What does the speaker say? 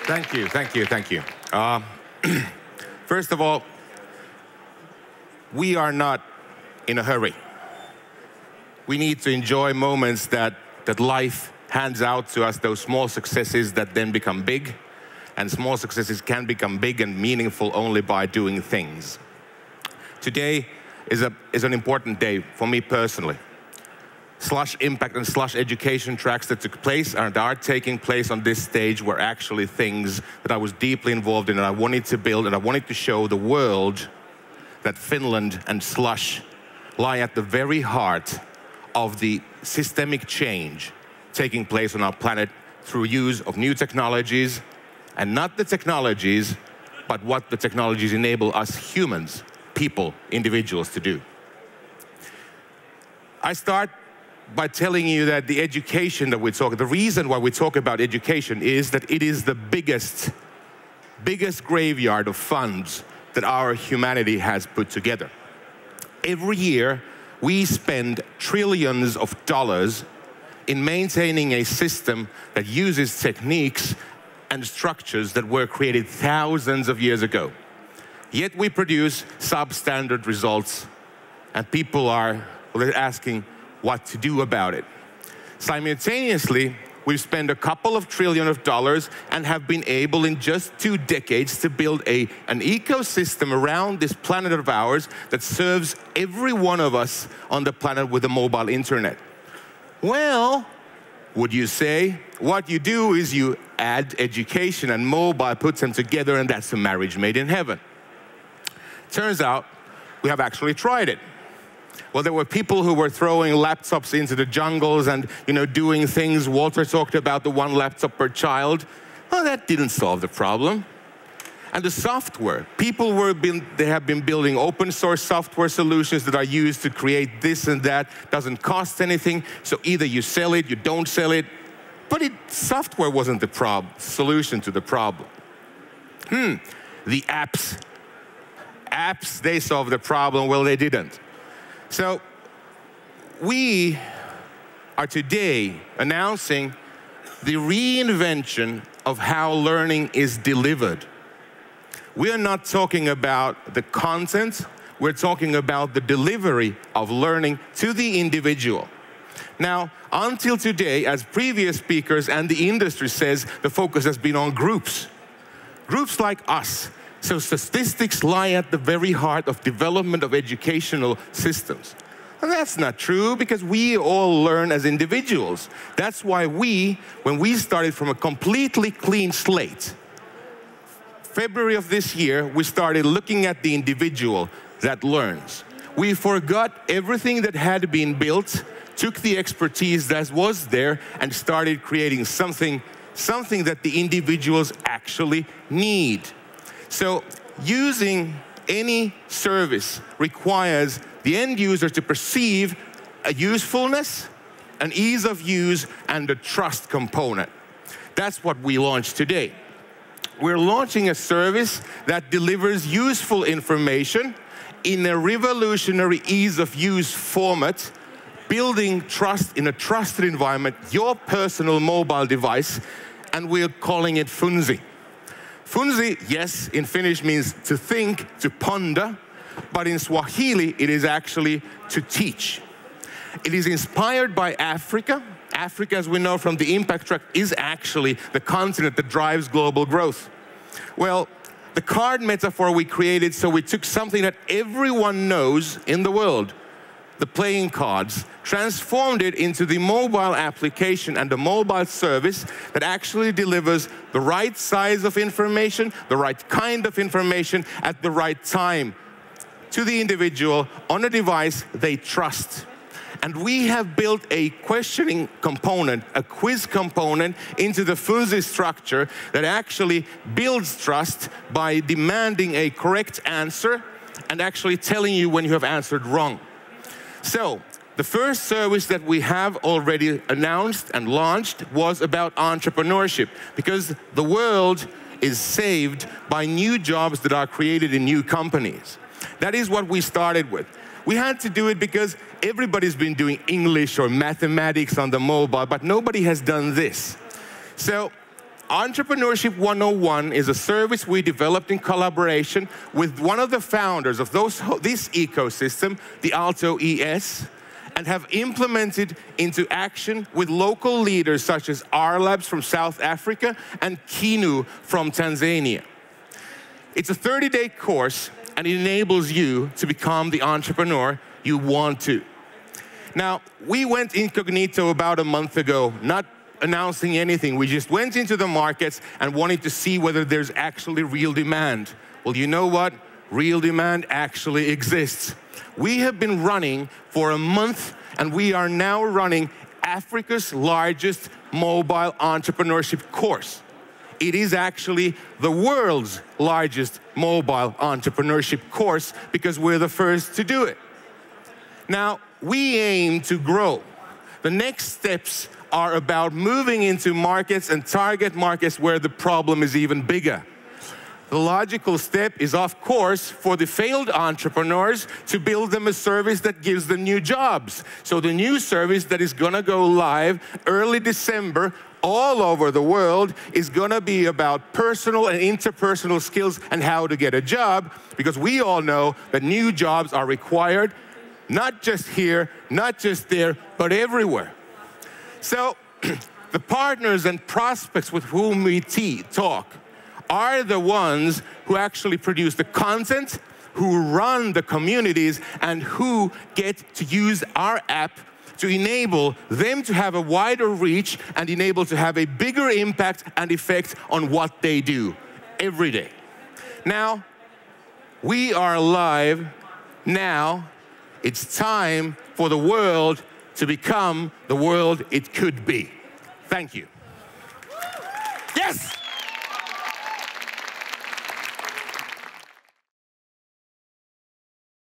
Thank you, thank you, thank you. First of all, we are not in a hurry. We need to enjoy moments that life hands out to us, those small successes that then become big, and small successes can become big and meaningful only by doing things. Today is an important day for me personally. Slush Impact and Slush Education tracks that took place and are taking place on this stage were actually things that I was deeply involved in and I wanted to build, and I wanted to show the world that Finland and Slush lie at the very heart of the systemic change taking place on our planet through use of new technologies, and not the technologies, but what the technologies enable us humans, people, individuals to do. I start by telling you that the education that we talk, the reason why we talk about education is that it is the biggest graveyard of funds that our humanity has put together. Every year, we spend trillions of dollars in maintaining a system that uses techniques and structures that were created thousands of years ago. Yet we produce substandard results, and people are asking what to do about it. Simultaneously, we've spent a couple of trillion of dollars and have been able in just 2 decades to build an ecosystem around this planet of ours that serves every one of us on the planet with a mobile internet. Well, would you say, what you do is you add education and mobile, put them together, and that's a marriage made in heaven. Turns out, we have actually tried it. Well, there were people who were throwing laptops into the jungles and, doing things. Walter talked about the 1 laptop per child. Well, that didn't solve the problem. And the software, they have been building open source software solutions that are used to create this and that, doesn't cost anything. So either you sell it, you don't sell it. But software wasn't the solution to the problem. The apps. Apps, they solved the problem. Well, they didn't. So we are today announcing the reinvention of how learning is delivered. We are not talking about the content, we're talking about the delivery of learning to the individual. Now, until today, as previous speakers and the industry says, the focus has been on groups. Groups like us. So statistics lie at the very heart of development of educational systems. And that's not true, because we all learn as individuals. That's why when we started from a completely clean slate, February of this year, we started looking at the individual that learns. We forgot everything that had been built, took the expertise that was there, and started creating something that the individuals actually need. So using any service requires the end user to perceive a usefulness, an ease of use, and a trust component. That's what we launched today. We're launching a service that delivers useful information in a revolutionary ease of use format, building trust in a trusted environment, your personal mobile device, and we're calling it Funzi. Funzi, yes, in Finnish means to think, to ponder, but in Swahili it is actually to teach. It is inspired by Africa. Africa, as we know from the Impact Track, is actually the continent that drives global growth. Well, the card metaphor we created, so we took something that everyone knows in the world, the playing cards, transformed it into the mobile application and the mobile service that actually delivers the right size of information, the right kind of information at the right time to the individual on a device they trust. And we have built a questioning component, a quiz component into the Funzi structure that actually builds trust by demanding a correct answer and actually telling you when you have answered wrong. So, the first service that we have already announced and launched was about entrepreneurship, because the world is saved by new jobs that are created in new companies. That is what we started with. We had to do it because everybody's been doing English or mathematics on the mobile, but nobody has done this. So Entrepreneurship 101 is a service we developed in collaboration with one of the founders of this ecosystem, the Aalto ES, and have implemented into action with local leaders such as R-Labs from South Africa and Kinu from Tanzania. It's a 30-day course, and it enables you to become the entrepreneur you want to. Now, we went incognito about a month ago, not announcing anything. We just went into the markets and wanted to see whether there's actually real demand. Well, you know what? Real demand actually exists. We have been running for a month, and we are now running Africa's largest mobile entrepreneurship course. It is actually the world's largest mobile entrepreneurship course because we're the first to do it. Now, we aim to grow. The next steps are about moving into markets and target markets where the problem is even bigger. The logical step is, of course, for the failed entrepreneurs to build them a service that gives them new jobs. So the new service that is gonna go live early December all over the world is gonna be about personal and interpersonal skills and how to get a job, because we all know that new jobs are required, not just here, not just there, but everywhere. So the partners and prospects with whom we talk are the ones who actually produce the content, who run the communities, and who get to use our app to enable them to have a wider reach and enable to have a bigger impact and effect on what they do every day. Now, we are live now. It's time for the world to become the world it could be. Thank you. Yes!